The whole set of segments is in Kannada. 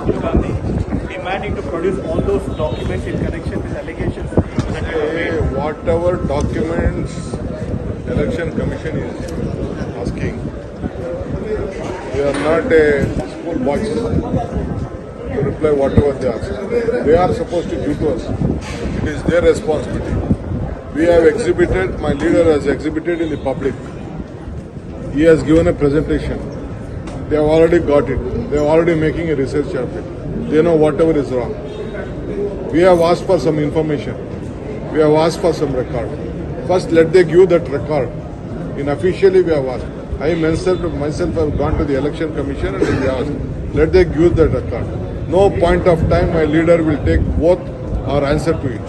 Rahul Gandhi demanding to produce all those documents in connection with allegations that you have made. Whatever documents Election Commission is asking, we are not a school boys to reply whatever they ask. They are supposed to give to us. It is their responsibility. We have exhibited, my leader has exhibited in the public. He has given a presentation. They have already got it. They are already making a research of it. They know whatever is wrong. We have asked for some information. We have asked for some record. First, let them give that record. Unofficially, we have asked. I myself have gone to the Election Commission and we asked. Let them give that record. No point of time my leader will take both or answer to it.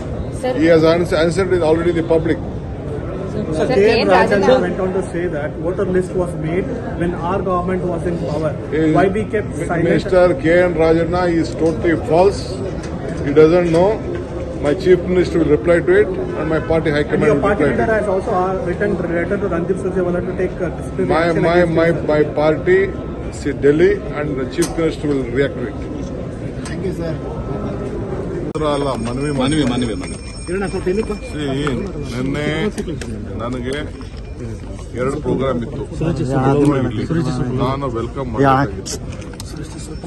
Sir, he has answered it already the public. Sir, K.N. Rajana went on to say that voter list was made when our government was in power. Why we kept silent? Mr. K.N. Rajana is totally false. He doesn't know. My chief minister will reply to it and my party high command will reply to it. Your party leader has also written a letter to Randeep Surjewala to take disciplinary action. My party, see Delhi and the chief minister will react to it. Thank you, sir. ನಿನ್ನೆ ನನಗೆ 2 ಪ್ರೋಗ್ರಾಮ್ ಇತ್ತು. ನಾನು ವೆಲ್ಕಮ್ ಮಾಡಿದ್ದೆ.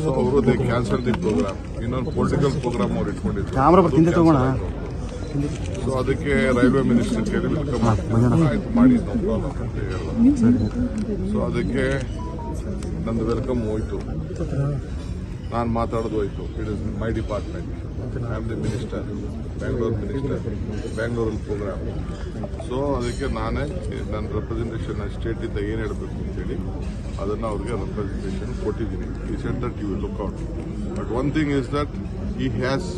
ಸೊ ಅವರು ದೇ ಕ್ಯಾನ್ಸಲ್ ದಿ ಪ್ರೋಗ್ರಾಮ್. ಇನ್ನೊಂದು ಪೊಲಿಟಿಕಲ್ ಪ್ರೋಗ್ರಾಮ್ ಅವ್ರು ಇಟ್ಕೊಂಡಿದ್ರು. ಸೊ ಅದಕ್ಕೆ ರೈಲ್ವೆ ಮಿನಿಸ್ಟರ್ ಕೇಳಿ ವೆಲ್ಕಮ್ ಆಯ್ತು ಮಾಡಿ ಅಂತ ಹೇಳಿದ್ರು. ಸೊ ಅದಕ್ಕೆ ನಂದು ವೆಲ್ಕಮ್ ಹೋಯ್ತು. ನಾನು ಮಾತಾಡೋದು ಹೋಯ್ತು. It is my department. I am the minister, Bangalore minister, ಬ್ಯಾಂಗ್ಳೂರಲ್ಲಿ ಪ್ರೋಗ್ರಾಮ್. ಸೊ ಅದಕ್ಕೆ ನಾನೇ ನನ್ನ ರೆಪ್ರೆಸೆಂಟೇಷನ್ ಸ್ಟೇಟಿಂದ ಏನು ಹೇಳಬೇಕು ಅಂತೇಳಿ ಅದನ್ನು ಅವ್ರಿಗೆ ರೆಪ್ರೆಸೆಂಟೇಷನ್ ಕೊಟ್ಟಿದ್ದೀನಿ. He said that you will look out. But one thing is that he has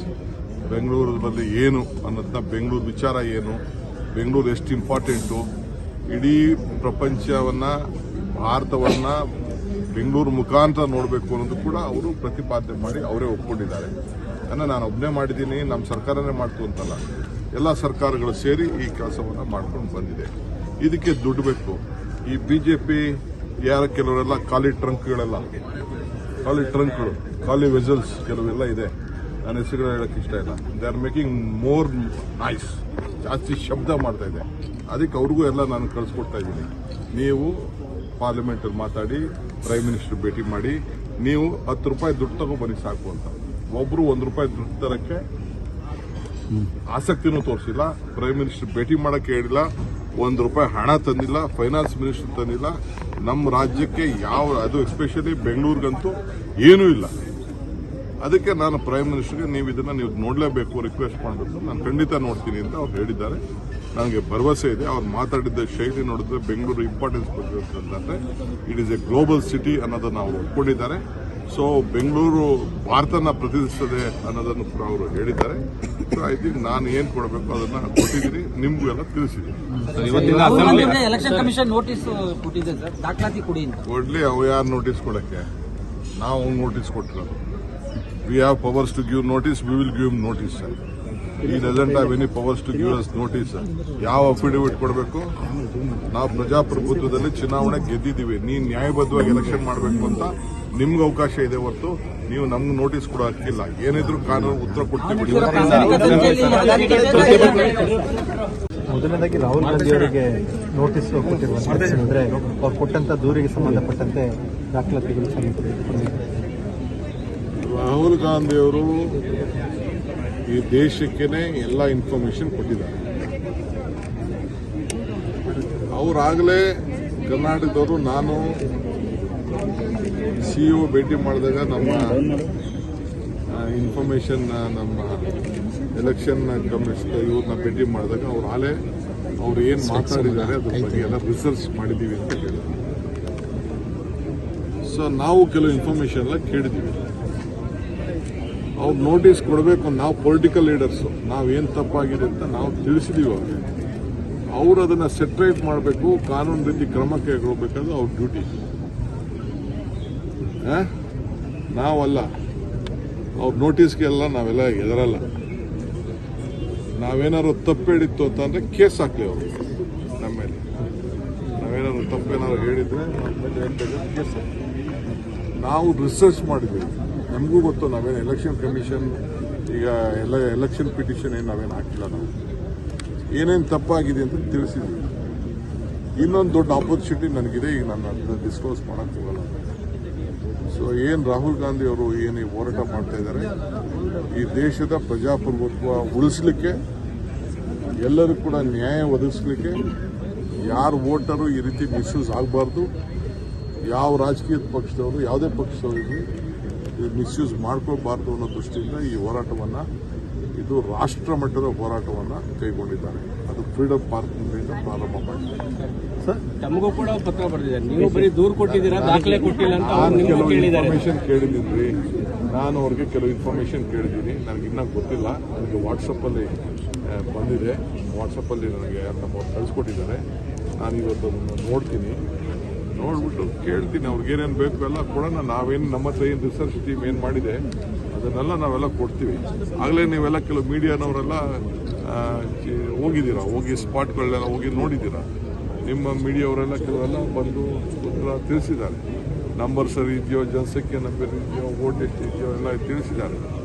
ಬೆಂಗಳೂರಲ್ಲಿ ಏನು ಅನ್ನೋದನ್ನ, ಬೆಂಗಳೂರು ವಿಚಾರ ಏನು, ಬೆಂಗಳೂರು ಎಷ್ಟು ಇಂಪಾರ್ಟೆಂಟು, ಇಡೀ ಪ್ರಪಂಚವನ್ನು, ಭಾರತವನ್ನು ಬೆಂಗಳೂರು ಮುಖಾಂತರ ನೋಡಬೇಕು ಅನ್ನೋದು ಕೂಡ ಅವರು ಪ್ರತಿಪಾದನೆ ಮಾಡಿ ಅವರೇ ಒಪ್ಕೊಂಡಿದ್ದಾರೆ. ನಾನು ಒಬ್ಬನೇ ಮಾಡಿದ್ದೀನಿ, ನಮ್ಮ ಸರ್ಕಾರನೇ ಮಾಡ್ತು ಅಂತಲ್ಲ, ಎಲ್ಲ ಸರ್ಕಾರಗಳು ಸೇರಿ ಈ ಕೆಲಸವನ್ನು ಮಾಡ್ಕೊಂಡು ಬಂದಿದೆ. ಇದಕ್ಕೆ ದುಡ್ಡು ಬೇಕು. ಈ ಬಿಜೆಪಿ ಕೆಲವರೆಲ್ಲ ಖಾಲಿ ಟ್ರಂಕ್ಗಳು, ಖಾಲಿ ವೆಸಲ್ಸ್ ಕೆಲವೆಲ್ಲ ಇದೆ. ನನ್ನ ಹೆಸರುಗಳು ಹೇಳಕ್ಕೆ ಇಷ್ಟ ಇಲ್ಲ. They are making more noise, ಜಾಸ್ತಿ ಶಬ್ದ ಮಾಡ್ತಾ ಇದೆ. ಅದಕ್ಕೆ ಅವ್ರಿಗೂ ಎಲ್ಲ ನಾನು ಕಳಿಸ್ಕೊಡ್ತಾ ಇದ್ದೀನಿ. ನೀವು ಪಾರ್ಲಿಮೆಂಟಲ್ಲಿ ಮಾತಾಡಿ, ಪ್ರೈಮ್ ಮಿನಿಸ್ಟರ್ ಭೇಟಿ ಮಾಡಿ, ನೀವು 10 ರೂಪಾಯಿ ದುಡ್ಡು ತಗೊಂಡ್ಬನ್ನಿ ಸಾಕು ಅಂತ. ಒಬ್ರು 1 ರೂಪಾಯಿ ದುಡ್ಡು ತರಕ್ಕೆ ಆಸಕ್ತಿನೂ ತೋರಿಸಿಲ್ಲ. ಪ್ರೈಮ್ ಮಿನಿಸ್ಟರ್ ಭೇಟಿ ಮಾಡಕ್ಕೆ ಹೇಳಿಲ್ಲ. 1 ರೂಪಾಯಿ ಹಣ ತಂದಿಲ್ಲ. ಫೈನಾನ್ಸ್ ಮಿನಿಸ್ಟರ್ ತಂದಿಲ್ಲ. ನಮ್ಮ ರಾಜ್ಯಕ್ಕೆ ಅದು ಎಸ್ಪೆಷಲಿ ಬೆಂಗಳೂರಿಗಂತೂ ಏನೂ ಇಲ್ಲ. ಅದಕ್ಕೆ ನಾನು ಪ್ರೈಮ್ ಮಿನಿಸ್ಟರ್ಗೆ ನೀವು ನೋಡಲೇಬೇಕು, ರಿಕ್ವೆಸ್ಟ್ ಮಾಡಬೇಕು. ನಾನು ಖಂಡಿತ ನೋಡ್ತೀನಿ ಅಂತ ಅವ್ರು ಹೇಳಿದ್ದಾರೆ. ನನಗೆ ಭರವಸೆ ಇದೆ. ಅವ್ರು ಮಾತಾಡಿದ್ದ ಶೈಲಿ ನೋಡಿದ್ರೆ ಬೆಂಗಳೂರು ಇಂಪಾರ್ಟೆನ್ಸ್ ಬಗ್ಗೆ it is A global city ಅನ್ನೋದನ್ನು ಅವರು ಒಪ್ಕೊಂಡಿದ್ದಾರೆ. ಸೊ ಬೆಂಗಳೂರು ಭಾರತನ ಪ್ರತಿನಿಧಿಸ್ತದೆ ಅನ್ನೋದನ್ನು ಕೂಡ ಅವರು ಹೇಳಿದ್ದಾರೆ. ಸೊ ಐ ಥಿಂಕ್ ನಾನು ಏನು ಕೊಡಬೇಕು ಅದನ್ನ ಕೊಟ್ಟಿದ್ದೀನಿ, ನಿಮಗೂ ಎಲ್ಲ ತಿಳಿಸಿದ್ದೀನಿ. ಕೊಡ್ಲಿ, ಅವು ಯಾರು ನೋಟಿಸ್ ಕೊಡಕ್ಕೆ? ನಾವು ನೋಟಿಸ್ ಕೊಟ್ಟಿರೋದು. We have powers to give notice, we will give notice. ಈ doesn't have any powers to give us notice. ಯಾವ ಅಫಿಡವಿಟ್ ಕೊಡಬೇಕು? ನಾವು ಪ್ರಜಾಪ್ರಭುತ್ವದಲ್ಲಿ ಚುನಾವಣೆ ಗೆದ್ದಿದ್ದೀವಿ. ನೀವು ನ್ಯಾಯಬದ್ಧವಾಗಿ ಎಲೆಕ್ಷನ್ ಮಾಡಬೇಕು ಅಂತ ನಿಮ್ಗೆ ಅವಕಾಶ ಇದೆ ಹೊರತು ನೀವು ನಮ್ಗೆ ನೋಟಿಸ್ ಕೊಡೋ ಹಕ್ಕಿಲ್ಲ. ಏನಿದ್ರು ಕಾನೂನು ಉತ್ತರ ಕೊಡ್ತೀವಿ. ಮೊದಲನೇದಾಗಿ ರಾಹುಲ್ ಗಾಂಧಿ ಅವರಿಗೆ ನೋಟಿಸ್ ಕೊಟ್ಟಿರುವಂದ್ರೆ ಅವ್ರು ಕೊಟ್ಟಂತ ದೂರಿಗೆ ಸಂಬಂಧಪಟ್ಟಂತೆ ದಾಖಲಾತಿಗಳು ರಾಹುಲ್ ಗಾಂಧಿ ಅವರು ಈ ದೇಶಕ್ಕೇನೆ ಎಲ್ಲ ಇನ್ಫಾರ್ಮೇಶನ್ ಕೊಟ್ಟಿದ್ದಾರೆ. ಅವರಾಗಲೇ ಕರ್ನಾಟಕದವರು, ನಾನು ಸಿಇಒ ಭೇಟಿ ಮಾಡಿದಾಗ ನಮ್ಮ ಇನ್ಫಾರ್ಮೇಶನ್, ನಮ್ಮ ಎಲೆಕ್ಷನ್ ಕಮಿಷನ್ ಇವ್ರನ್ನ ಭೇಟಿ ಮಾಡಿದಾಗ ಅವ್ರು ಏನು ಮಾತಾಡಿದ್ದಾರೆ ಅದ್ರ ಬಗ್ಗೆ ಎಲ್ಲ ರಿಸರ್ಚ್ ಮಾಡಿದ್ದೀವಿ ಅಂತ ಹೇಳಿದ್ರು. ಸೊ ನಾವು ಕೆಲವು ಇನ್ಫಾರ್ಮೇಶನ್ ಎಲ್ಲ ಕೇಳಿದ್ದೀವಿ. ಅವ್ರು ನೋಟಿಸ್ ಕೊಡಬೇಕು. ನಾವು ಪೊಲಿಟಿಕಲ್ ಲೀಡರ್ಸು, ನಾವೇನು ತಪ್ಪಾಗಿದೆ ಅಂತ ನಾವು ತಿಳಿಸಿದೀವಿ ಅವ್ರಿಗೆ. ಅವರು ಅದನ್ನು ಸೆಟ್ರೇಟ್ ಮಾಡಬೇಕು, ಕಾನೂನು ರೀತಿ ಕ್ರಮ ಕೈಗೊಳ್ಳಬೇಕಾದ್ರೆ ಅವ್ರ ಡ್ಯೂಟಿ. ನಾವಲ್ಲ, ಅವ್ರ ನೋಟಿಸ್ಗೆಲ್ಲ ನಾವೆಲ್ಲ ಎದರಲ್ಲ. ನಾವೇನಾದ್ರು ತಪ್ಪೇಳಿತ್ತು ಅಂತಂದ್ರೆ ಕೇಸ್ ಹಾಕ್ಲಿ ಅವರು ನಮ್ಮ ಮೇಲೆ. ನಾವೇನಾದ್ರು ತಪ್ಪೇನಾದ್ರು ಹೇಳಿದ್ರೆ ನಮ್ಮ ಮೇಲೆ ಕೇಸ್ ಹಾಕಿ. ನಾವು ರಿಸರ್ಚ್ ಮಾಡಿದ್ದೀವಿ. ನಮಗೂ ಗೊತ್ತು, ನಾವೇನು ಎಲೆಕ್ಷನ್ ಕಮಿಷನ್ ಈಗ ಎಲೆಕ್ಷನ್ ಪಿಟಿಷನ್ ಏನು ನಾವೇನು ಹಾಕಿಲ್ಲ. ನಾವು ಏನೇನು ತಪ್ಪಾಗಿದೆ ಅಂತ ತಿಳಿಸಿದ್ವಿ. ಇನ್ನೊಂದು ದೊಡ್ಡ ಆಪರ್ಚುನಿಟಿ ನನಗಿದೆ, ಈಗ ನಾನು ಅದನ್ನ ಡಿಸ್ಕ್ಲೋಸ್ ಮಾಡೋಕ್ಕೆ ಹೋಗಲ್ಲ. ಸೊ ಏನು ರಾಹುಲ್ ಗಾಂಧಿ ಅವರು ಏನು ಹೋರಾಟ ಮಾಡ್ತಾ ಇದ್ದಾರೆ, ಈ ದೇಶದ ಪ್ರಜಾಪ್ರಭುತ್ವ ಉಳಿಸ್ಲಿಕ್ಕೆ, ಎಲ್ಲರಿಗೂ ಕೂಡ ನ್ಯಾಯ ಒದಗಿಸ್ಲಿಕ್ಕೆ, ಯಾರು ವೋಟರು ಈ ರೀತಿ ಮಿಸ್ಯೂಸ್ ಆಗಬಾರ್ದು, ಯಾವ ರಾಜಕೀಯ ಪಕ್ಷದವರು ಯಾವುದೇ ಪಕ್ಷದವರು ಮಿಸ್ಯೂಸ್ ಮಾಡ್ಕೋಬಾರ್ದು ಅನ್ನೋ ದೃಷ್ಟಿಯಿಂದ ಈ ಹೋರಾಟವನ್ನು, ಇದು ರಾಷ್ಟ್ರ ಮಟ್ಟದ ಹೋರಾಟವನ್ನು ಕೈಗೊಂಡಿದ್ದಾರೆ. ಅದು ಫ್ರೀಡಮ್ ಪಾರ್ಕ್ನಿಂದ ಪ್ರಾರಂಭ ಮಾಡಿದ್ದಾರೆ. ತಮಗೂ ಕೂಡ ಪತ್ರ ಬರೆದಿದ್ದಾರೆ, ನೀವು ಬರೀ ದೂರು ಕೊಟ್ಟಿದ್ದೀರಾ, ದಾಖಲೆ ಕೊಟ್ಟಿಲ್ಲ ಅಂತ ನಾನು ನಿಮ್ಗೂ ಕೆಲವು ಕೇಳಿದ್ದಾರೆ. ಇನ್ಫಾರ್ಮೇಶನ್ ಕೇಳಿದ್ದೀನಿ, ನಾನು ಅವ್ರಿಗೆ ಕೆಲವು ಇನ್ಫಾರ್ಮೇಶನ್ ಕೇಳಿದ್ದೀನಿ. ನನಗೆ ಇನ್ನೂ ಗೊತ್ತಿಲ್ಲ, ನನಗೆ ವಾಟ್ಸಪ್ಪಲ್ಲಿ ಬಂದಿದೆ. ವಾಟ್ಸಪ್ಪಲ್ಲಿ ನನಗೆ ನಮ್ಮವ್ರು ಕಳಿಸ್ಕೊಟ್ಟಿದ್ದಾರೆ. ನಾನು ಇವತ್ತು ಅದನ್ನು ನೋಡ್ತೀನಿ, ನೋಡ್ಬಿಟ್ಟು ಕೇಳ್ತೀನಿ ಅವ್ರಿಗೆ ಏನೇನು ಬೇಕು ಎಲ್ಲ ಕೊಡೋಣ. ನಾವೇನು ನಮ್ಮ ಹತ್ರ ಏನು ರಿಸರ್ಚ್ ಟೀಮ್ ಏನು ಮಾಡಿದೆ ಅದನ್ನೆಲ್ಲ ನಾವೆಲ್ಲ ಕೊಡ್ತೀವಿ. ಆಗಲೇ ನೀವೆಲ್ಲ ಕೆಲವು ಮೀಡಿಯಾನವರೆಲ್ಲ ಹೋಗಿದ್ದೀರಾ, ಹೋಗಿ ಸ್ಪಾಟ್ಗಳನ್ನೆಲ್ಲ ಹೋಗಿ ನೋಡಿದ್ದೀರಾ. ನಿಮ್ಮ ಮೀಡಿಯಾವರೆಲ್ಲ ಕೆಲವೆಲ್ಲ ಬಂದು ಉತ್ತರ ತಿಳಿಸಿದ್ದಾರೆ. ನಂಬರ್ ಸರಿ ಇದೆಯೋ, ಜನಸಂಖ್ಯೆ ನಂಬರ್ ಇದೆಯೋ, ವೋಟ್ ಎಷ್ಟು ಇದೆಯೋ ಎಲ್ಲ ತಿಳಿಸಿದ್ದಾರೆ.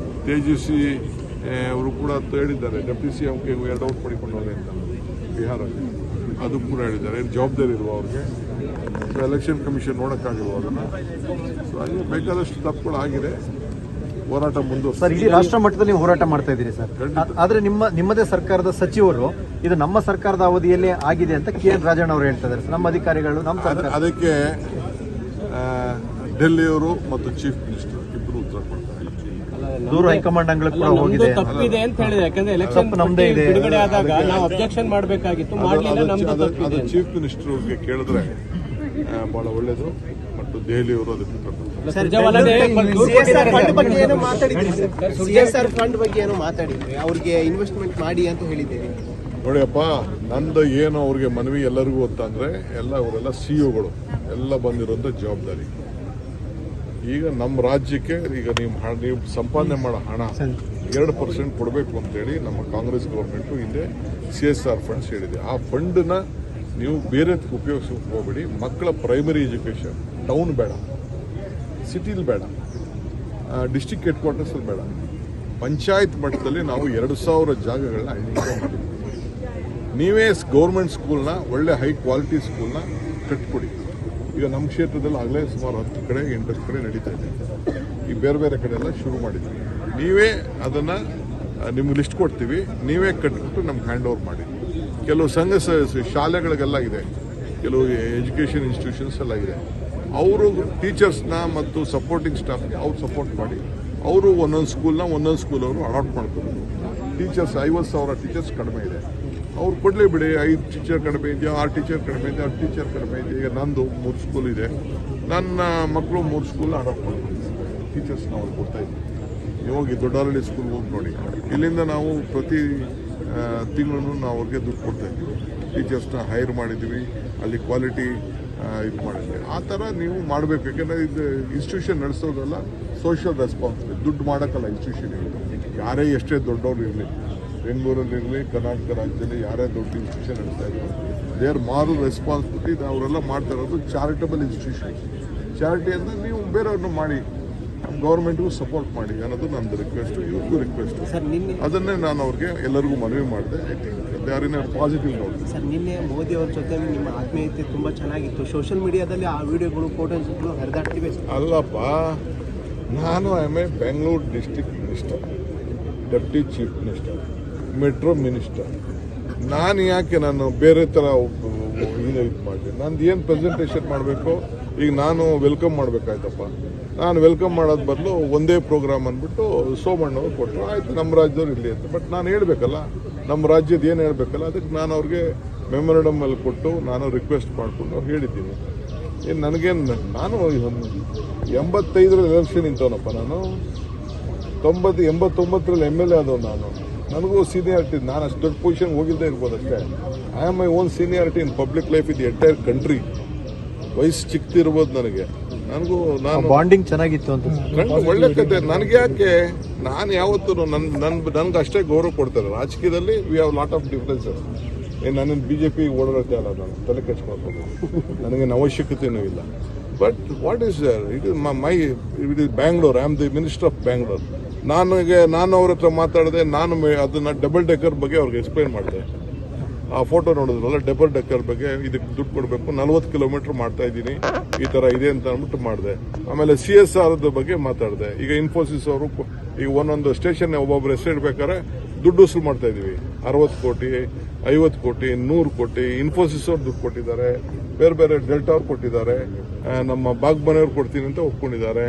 ತೇಜಸ್ವಿ ಅವರು ಕೂಡ ಹೇಳಿದ್ದಾರೆ, ಡೆಪ್ಟಿ ಸಿ ಎಮ್ಗೆ 2 ಔಟ್ ಪಡಿಕೊಂಡವ್ರೆ ಅಂತ ಬಿಹಾರಲ್ಲಿ, ಅದು ಕೂಡ ಹೇಳಿದ್ದಾರೆ. ಏನು ಜವಾಬ್ದಾರಿ ಇಲ್ವಾ ಅವ್ರಿಗೆ? ಸೊ ಎಲೆಕ್ಷನ್ ಕಮಿಷನ್ ನೋಡೋಕ್ಕಾಗಿಲ್ವ ಅದನ್ನು? ಸೊ ಅಲ್ಲಿ ಬೇಕಾದಷ್ಟು ತಪ್ಪುಗಳು ಆಗಿದೆ. ಹೋರಾಟ ಮುಂದುವರಿಸಿ. ಸರ್, ಇಡೀ ರಾಷ್ಟ್ರ ಮಟ್ಟದಲ್ಲಿ ನೀವು ಹೋರಾಟ ಮಾಡ್ತಾ ಇದ್ದೀರಿ ಸರ್. ಆದ್ರೆ ನಿಮ್ಮದೇ ಸರ್ಕಾರದ ಸಚಿವರು ಇದು ನಮ್ಮ ಸರ್ಕಾರದ ಅವಧಿಯಲ್ಲೇ ಆಗಿದೆ ಅಂತ KN ರಾಜಣ್ಣ ಅವರು ಹೇಳ್ತಾ ಇದ್ದಾರೆ. ನಮ್ಮ ಅಧಿಕಾರಿಗಳು ನಮ್ಮ ಸರ್ಕಾರ ಅದಕ್ಕೆ ಡೆಲ್ಲಿಯವರು ಮತ್ತು ಚೀಫ್ ಮಿನಿಸ್ಟರ್ ಇಬ್ಬರು ಉತ್ತರ ಕೊಡ್ತಾರೆ. ದೂರ ಹೈಕಮಾಂಡ್ ಅಂಗಳಕ್ಕೆ ಕೂಡ ನಮ್ದು ಹೋಗಿದೆ. ತಪ್ಪಿದೆ ಅಂತ ಹೇಳಿದೆ, ಯಾಕಂದ್ರೆ ಎಲೆಕ್ಷನ್ ನಮ್ದೇ ಇದೆ. ಬಿಡುಗಡೆ ಆದಾಗ ನಾವು ಅಬ್ಜೆಕ್ಷನ್ ಮಾಡಬೇಕಾಗಿತ್ತು, ಮಾಡಲಿಲ್ಲ, ನಮ್ದು ತಪ್ಪಿದೆ ಅದು ಅಂತ. ಚೀಫ್ ಮಿನಿಸ್ಟರ್ ಅವ್ರಿಗೆ ಕೇಳಿದ್ರೆ ಬಹಳ ಒಳ್ಳೇದು. ಮತ್ತು ದೆಹಲಿಯವರು ಅದಕ್ಕೆ ಉತ್ತರ ಕೊಡ್ತಾರೆ. ನಿಜವಲ್ಲದೆ CSR ಫಂಡ್ ಬಗ್ಗೆ ಏನೋ ಮಾತಾಡಿದ್ರಿ ಸರ್. CSR ಫಂಡ್ ಬಗ್ಗೆ ಏನೋ ಮಾತಾಡಿದ್ರಿ, ಅವ್ರಿಗೆ ಇನ್ವೆಸ್ಟ್ಮೆಂಟ್ ಮಾಡಿ ಅಂತ ಹೇಳಿದ್ದೀರಿ. ನೋಡಿಯಪ್ಪ, ನಂದು ಏನು ಅವ್ರಿಗೆ ಮನವಿ ಎಲ್ಲರಿಗೂ ಅಂತಂದ್ರೆ, ಅವರೆಲ್ಲ CEOಗಳು ಎಲ್ಲ ಬಂದಿರೋಂಥ ಜವಾಬ್ದಾರಿ. ಈಗ ನಮ್ಮ ರಾಜ್ಯಕ್ಕೆ ಈಗ ನೀವು ಸಂಪಾದನೆ ಮಾಡೋ ಹಣ 2% ಕೊಡಬೇಕು ಅಂತೇಳಿ ನಮ್ಮ ಕಾಂಗ್ರೆಸ್ ಗೌರ್ಮೆಂಟು ಹಿಂದೆ CSR ಫಂಡ್ಸ್ ಹೇಳಿದೆ. ಆ ಫಂಡನ್ನ ನೀವು ಬೇರೆ ಉಪಯೋಗಿಸೋಕೆ ಹೋಗ್ಬೇಡಿ. ಮಕ್ಕಳ ಪ್ರೈಮರಿ ಎಜುಕೇಷನ್ ಟೌನ್ ಬೇಡ, ಸಿಟಿಲಿ ಬೇಡ, ಡಿಸ್ಟಿಕ್ ಹೆಡ್ ಕ್ವಾರ್ಟರ್ಸಲ್ಲಿ ಬೇಡ, ಪಂಚಾಯತ್ ಮಟ್ಟದಲ್ಲಿ ನಾವು 2000 ಜಾಗಗಳನ್ನ ಐಡೆಂಟಿಫೈ ಮಾಡಿದ್ವಿ. ನೀವೇ ಗೌರ್ಮೆಂಟ್ ಸ್ಕೂಲ್ನ, ಒಳ್ಳೆ ಹೈ ಕ್ವಾಲಿಟಿ ಸ್ಕೂಲ್ನ ಕಟ್ಕೊಡಿ. ಈಗ ನಮ್ಮ ಕ್ಷೇತ್ರದಲ್ಲಿ ಆಗಲೇ ಸುಮಾರು 10 ಕಡೆ 8 ಕಡೆ ನಡೀತಾ ಇದೆ. ಈ ಬೇರೆ ಬೇರೆ ಕಡೆ ಎಲ್ಲ ಶುರು ಮಾಡಿದ್ವಿ. ನೀವೇ ಅದನ್ನು ನಿಮ್ಗೆ ಲಿಸ್ಟ್ ಕೊಡ್ತೀವಿ, ನೀವೇ ಕಟ್ಬಿಟ್ಟು ನಮ್ಗೆ ಹ್ಯಾಂಡ್ ಓವರ್ ಮಾಡಿ. ಕೆಲವು ಸಂಘ ಶಾಲೆಗಳಿಗೆಲ್ಲ ಇದೆ, ಕೆಲವು ಎಜುಕೇಷನ್ ಇನ್ಸ್ಟಿಟ್ಯೂಷನ್ಸ್ ಎಲ್ಲ ಇದೆ. ಅವರು ಟೀಚರ್ಸ್ನ ಮತ್ತು ಸಪೋರ್ಟಿಂಗ್ ಸ್ಟಾಫ್ಗೆ ಅವ್ರು ಸಪೋರ್ಟ್ ಮಾಡಿ, ಅವರು ಒಂದೊಂದು ಸ್ಕೂಲ್ ಅವರು ಅಡಾಪ್ಟ್ ಮಾಡ್ಕೋಬೇಕು. ಟೀಚರ್ಸ್ 50,000 ಟೀಚರ್ಸ್ ಕಡಿಮೆ ಇದೆ, ಅವ್ರು ಕೊಡಲೇ ಬಿಡಿ. 5 ಟೀಚರ್ ಕಡಿಮೆ ಇದೆಯಾ, 6 ಟೀಚರ್ ಕಡಿಮೆ ಇದೆ, 10 ಟೀಚರ್ ಕಡಿಮೆ ಇದೆ. ಈಗ ನಂದು 3 ಸ್ಕೂಲ್ ಇದೆ, ನನ್ನ ಮಕ್ಕಳು 3 ಸ್ಕೂಲ್ನ ಅಡಾಪ್ಟ್ ಮಾಡ್ಕೊಂಡು ಟೀಚರ್ಸ್ನ ಅವ್ರು ಕೊಡ್ತಾ ಇದ್ದೀವಿ. ಹೋಗಿ ದೊಡ್ಡಹಳ್ಳಿ ಸ್ಕೂಲ್ಗೆ ಹೋಗಿ ನೋಡಿ. ಇಲ್ಲಿಂದ ನಾವು ಪ್ರತಿ ತಿಂಗಳು ನಾವು ಅವ್ರಿಗೆ ದುಡ್ಡು ಕೊಡ್ತಾ ಇದ್ದೀವಿ. ಟೀಚರ್ಸ್ನ ಹೈರ್ ಮಾಡಿದ್ದೀವಿ, ಅಲ್ಲಿ ಕ್ವಾಲಿಟಿ ಇದು ಮಾಡಿದ್ವಿ. ಆ ಥರ ನೀವು ಮಾಡಬೇಕು. ಯಾಕೆಂದರೆ ಇದು ಇನ್ಸ್ಟಿಟ್ಯೂಷನ್ ನಡೆಸೋದಲ್ಲ, ಸೋಷಿಯಲ್ ರೆಸ್ಪಾನ್ಸಿಬಿಲಿಟಿ. ದುಡ್ಡು ಮಾಡೋಕ್ಕಲ್ಲ ಇನ್ಸ್ಟಿಟ್ಯೂಷನ್ ಇದು. ಯಾರೇ ಎಷ್ಟೇ ದೊಡ್ಡವ್ರು ಇರಲಿ, ಬೆಂಗಳೂರಲ್ಲಿರಲಿ, ಕರ್ನಾಟಕ ರಾಜ್ಯದಲ್ಲಿ ಯಾರೇ ದೊಡ್ಡ ಇನ್ಸ್ಟಿಟ್ಯೂಷನ್ ನಡೆಸ್ತಾ ಇದ್ರು, ದೇರ್ ಮಾರಲ್ ರೆಸ್ಪಾನ್ಸಿಬಿಲಿಟಿ. ಅವರೆಲ್ಲ ಮಾಡ್ತಾ ಇರೋದು ಚಾರಿಟಬಲ್ ಇನ್ಸ್ಟಿಟ್ಯೂಷನ್. ಚಾರಿಟಿ ಅಂದರೆ ನೀವು ಬೇರೆಯವ್ರನ್ನ ಮಾಡಿ, ಗೌರ್ಮೆಂಟ್ಗೂ ಸಪೋರ್ಟ್ ಮಾಡಿ ಅನ್ನೋದು ನಮ್ಮದು ರಿಕ್ವೆಸ್ಟ್, ಇವ್ರಿಗೂ ರಿಕ್ವೆಸ್ಟ್. ಅದನ್ನೇ ನಾನು ಅವ್ರಿಗೆ ಎಲ್ಲರಿಗೂ ಮನವಿ ಮಾಡಿದೆ. I think they are in a positive note. Sir, ನಿನ್ನೆ ಮೋದಿ ಅವ್ರ ಜೊತೆ ನಿಮ್ಮ ಆತ್ಮೀಯತೆ ತುಂಬಾ ಚೆನ್ನಾಗಿತ್ತು. ಸೋಷಿಯಲ್ ಮೀಡಿಯಾದಲ್ಲಿ ಆ ವಿಡಿಯೋಗಳು, ಫೋಟೋಸ್ಗಳು ಹರಿದಾಡ್ತಿವೆ. ಅಲ್ಲಪ್ಪ, ನಾನು Bengaluru district minister, deputy chief minister, metro minister. ನಾನು ಯಾಕೆ ನಾನು ಬೇರೆ ಥರ ಇದು ಮಾಡಿದೆ? ನಂದು ಏನು ಪ್ರೆಸೆಂಟೇಷನ್ ಮಾಡಬೇಕು, ಈಗ ನಾನು ವೆಲ್ಕಮ್ ಮಾಡಬೇಕಾಯ್ತಪ್ಪ. ನಾನು ವೆಲ್ಕಮ್ ಮಾಡೋದು ಬದಲು ಒಂದೇ ಪ್ರೋಗ್ರಾಮ್ ಅಂದ್ಬಿಟ್ಟು ಸೋಮಣ್ಣವ್ರು ಕೊಟ್ಟರು, ಆಯಿತು ನಮ್ಮ ರಾಜ್ಯದವ್ರು ಇರಲಿ ಅಂತ. ಬಟ್ ನಾನು ಹೇಳಬೇಕಲ್ಲ, ನಮ್ಮ ರಾಜ್ಯದ ಏನು ಹೇಳಬೇಕಲ್ಲ, ಅದಕ್ಕೆ ನಾನು ಅವ್ರಿಗೆ ಮೆಮೊರಂಡಮ್ ಅಲ್ಲಿ ಕೊಟ್ಟು ನಾನು ರಿಕ್ವೆಸ್ಟ್ ಮಾಡಿಕೊಂಡು ಹೇಳಿದ್ದೀನಿ. ಏನು ನನಗೇನು, ನಾನು 85ರಲ್ಲಿ ಎಲೆಕ್ಷನ್ ನಿಂತವನಪ್ಪ. ನಾನು 89ರಲ್ಲಿ MLA ಆದವ್. ನನಗೂ ಸೀನಿಯಾರಿಟಿ, ನಾನು ಅಷ್ಟು ದೊಡ್ಡ ಪೊಸಿಷನ್ ಹೋಗಿಲ್ಲದೆ ಇರ್ಬೋದು ಅಷ್ಟೇ. I am my own seniority in public life in the entire country. ವಯಸ್ಸು ಚಿಕ್ಕದಿರ್ಬೋದು ನನಗೆ, ನಾನು ಬಾಂಡಿಂಗ್ ಚೆನ್ನಾಗಿತ್ತು ಅಂತ. ಒಳ್ಳೆ ಕತೆ. ನನಗೆ ಯಾಕೆ, ನಾನು ಯಾವತ್ತೂ ನನ್ಗೆ ಅಷ್ಟೇ ಗೌರವ ಕೊಡ್ತಾರೆ. ರಾಜಕೀಯದಲ್ಲಿ we have lot of differences. ನನ್ನನ್ನು BJP ಓಡಾಡುತ್ತೆ ಅಲ್ಲ, ನಾನು ತಲೆ ಕೆಡ್ಸ್ಕೊಳ್ಬೋದು. ನನಗೇನು ಅವಶ್ಯಕತೆಯೂ ಇಲ್ಲ. But what is there? It is Bangalore. I am the minister of Bangalore. ನಾನು ಅವ್ರ ಹತ್ರ ಮಾತಾಡಿದೆ. ಅದನ್ನ ಡಬಲ್ ಡೆಕ್ಕರ್ ಬಗ್ಗೆ ಅವ್ರಿಗೆ ಎಕ್ಸ್ಪ್ಲೈನ್ ಮಾಡಿದೆ. ಆ ಫೋಟೋ ನೋಡಿದ್ರಲ್ಲ, ಡಬಲ್ ಡೆಕ್ಕರ್ ಬಗ್ಗೆ ಇದಕ್ಕೆ ದುಡ್ಡು ಕೊಡಬೇಕು, 40 ಕಿಲೋಮೀಟರ್ ಮಾಡ್ತಾ ಇದ್ದೀನಿ, ಈ ತರ ಇದೆ ಅಂತ ಅಂದ್ಬಿಟ್ಟು ಮಾಡಿದೆ. ಆಮೇಲೆ CSR ಬಗ್ಗೆ ಮಾತಾಡಿದೆ. ಈಗ ಇನ್ಫೋಸಿಸ್ ಅವರು ಈಗ ಒಂದೊಂದು ಸ್ಟೇಷನ್ ಒಬ್ಬೊಬ್ರು ಹೆಸರು ಇಡ್ಬೇಕಾದ್ರೆ ದುಡ್ಡು ವಸೂಲು ಮಾಡ್ತಾ ಇದೀವಿ. 60 ಕೋಟಿ, 50 ಕೋಟಿ, 100 ಕೋಟಿ ಇನ್ಫೋಸಿಸ್ ಅವ್ರು ದುಡ್ಡು ಕೊಟ್ಟಿದ್ದಾರೆ. ಬೇರೆ ಬೇರೆ ಡೆಲ್ಟಾ ಅವ್ರು ಕೊಟ್ಟಿದ್ದಾರೆ. ನಮ್ಮ ಬಾಗ್ಮನೆಯವ್ರು ಕೊಡ್ತೀನಿ ಅಂತ ಒಪ್ಕೊಂಡಿದ್ದಾರೆ.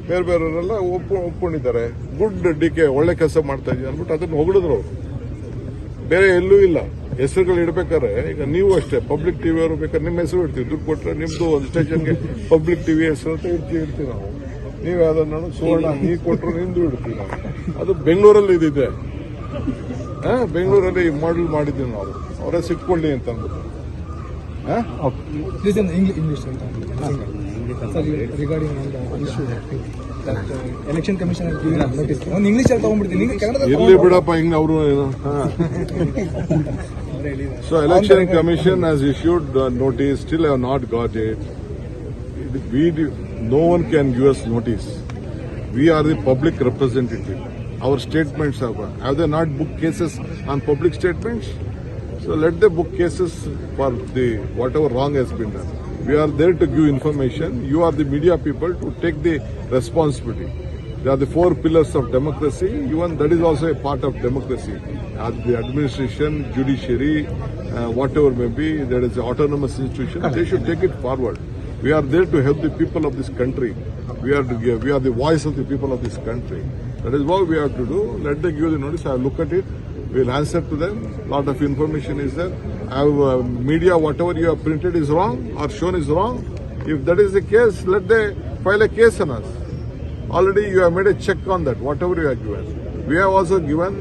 ಬೇರೆ ಬೇರೆಯವರೆಲ್ಲ ಒಪ್ಕೊಂಡಿದ್ದಾರೆ. ಗುಡ್ DK ಒಳ್ಳೆ ಕೆಲಸ ಮಾಡ್ತಾ ಇದೀವಿ ಅಂದ್ಬಿಟ್ಟು ಅದನ್ನ ಹೊಗಳಿದ್ರು ಅವರು. ಬೇರೆ ಎಲ್ಲೂ ಇಲ್ಲ. ಹೆಸರುಗಳು ಇಡ್ಬೇಕಾದ್ರೆ ಈಗ ನೀವು ಅಷ್ಟೇ ಪಬ್ಲಿಕ್ ಟಿವಿ ಅವರು ಬೇಕಾದ್ರೆ ನಿಮ್ಮ ಹೆಸರು ಇಡ್ತೀವಿ. ದುಡ್ಡು ಕೊಟ್ಟರೆ ನಿಮ್ದು ಒಂದು ಸ್ಟೇಷನ್ಗೆ ಪಬ್ಲಿಕ್ ಟಿವಿ ಹೆಸರು ಅಂತ ಇಡ್ತೀವಿ ನಾವು. ನೀವು ಯಾವ್ದನ್ನ ಸುವರ್ಣ ನೀವು ಕೊಟ್ಟರು ನಿಮ್ದು ಇಡ್ತೀವಿ ನಾವು. ಅದು ಬೆಂಗಳೂರಲ್ಲಿ ಇದಿದೆ. ಬೆಂಗಳೂರಲ್ಲಿ ಮಾಡೆಲ್ ಮಾಡಿದ್ದೀವಿ ನಾವು. ಅವರೇ ಸಿಕ್ಕೊಳ್ಳಿ ಅಂತ ಅಂದ್ಬಿಟ್ಟು. This is in English. Regarding on the issue that election commission has given notice. On English ಅಲ್ಲಿ ತಗೊಂಡ್ಬಿಡ್ತೀನಿ. ಇರ್ಲಿ ಬಿಡಪ್ಪ ಹಿಂಗ ಅವರು. So election commission has issued notice. Still have not got it. No one can give us notice. We are the public representative. Our statements have they not booked cases on public statements? So let them book cases for the whatever wrong has been done. We are there to give information. You are the media people to take the responsibility. They are the 4 pillars of democracy. Even that is also a part of democracy. As the administration, judiciary, whatever may be, there is an autonomous institution. They should take it forward. We are there to help the people of this country. We are the voice of the people of this country. That is what we have to do. Let them give the notice. I will look at it. We'll answer to them. Lot of information is there. Media, whatever you have printed is wrong or shown is wrong. If that is the case, let them file a case on us. Already you have made a check on that, whatever you have given. We have also given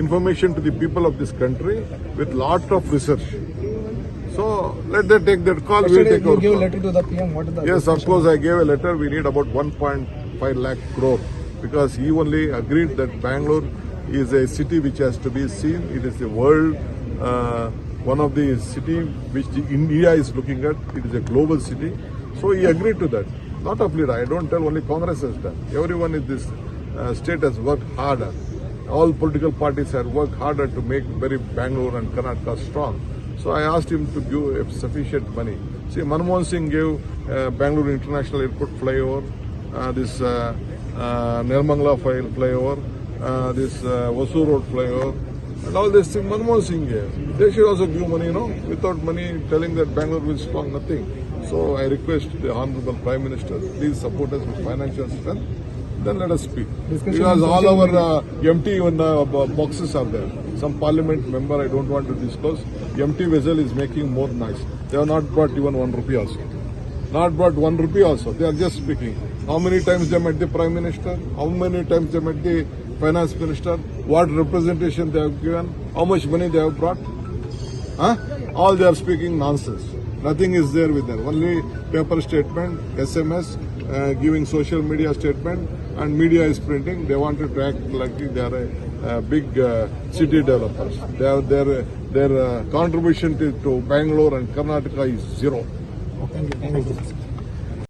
information to the people of this country with lot of research. So let them take that call. We'll take our you give a call. letter to the PM. What is the Yes, of course, I gave a letter. We need about 1.5 lakh crore because he only agreed that Bangalore is a city which has to be seen. It is the world, one of the city which India is looking at. It is a global city. So he agreed to that. Not of leader. I don't tell only Congress has done. Everyone in this state has worked harder. All political parties have worked harder to make very Bangalore and Karnataka strong. So I asked him to give sufficient money. See, Manmohan Singh gave Bangalore International Airport flyover, this Nirmangala flyover, this Vasur Road flyover, and all this thing Manmohan Singh gave. They should also give money, without money telling that Bangalore will strong, nothing. So I request the Honorable Prime Minister, please support us with financial strength. Then let us speak. Because all our empty boxes are there. Some parliament member, I don't want to disclose, empty vessel is making more noise. They have not brought even 1 rupee also. Not brought 1 rupee also. They are just speaking. How many times they met the Prime Minister? How many times they met the Finance Minister? What representation they have given? How much money they have brought? All they are speaking nonsense. Nothing is there with them. Only paper statement, SMS, giving social media statement, and media is printing. They wanted to act like they are a big city developers. Their contribution to Bangalore and Karnataka is zero. Thank you.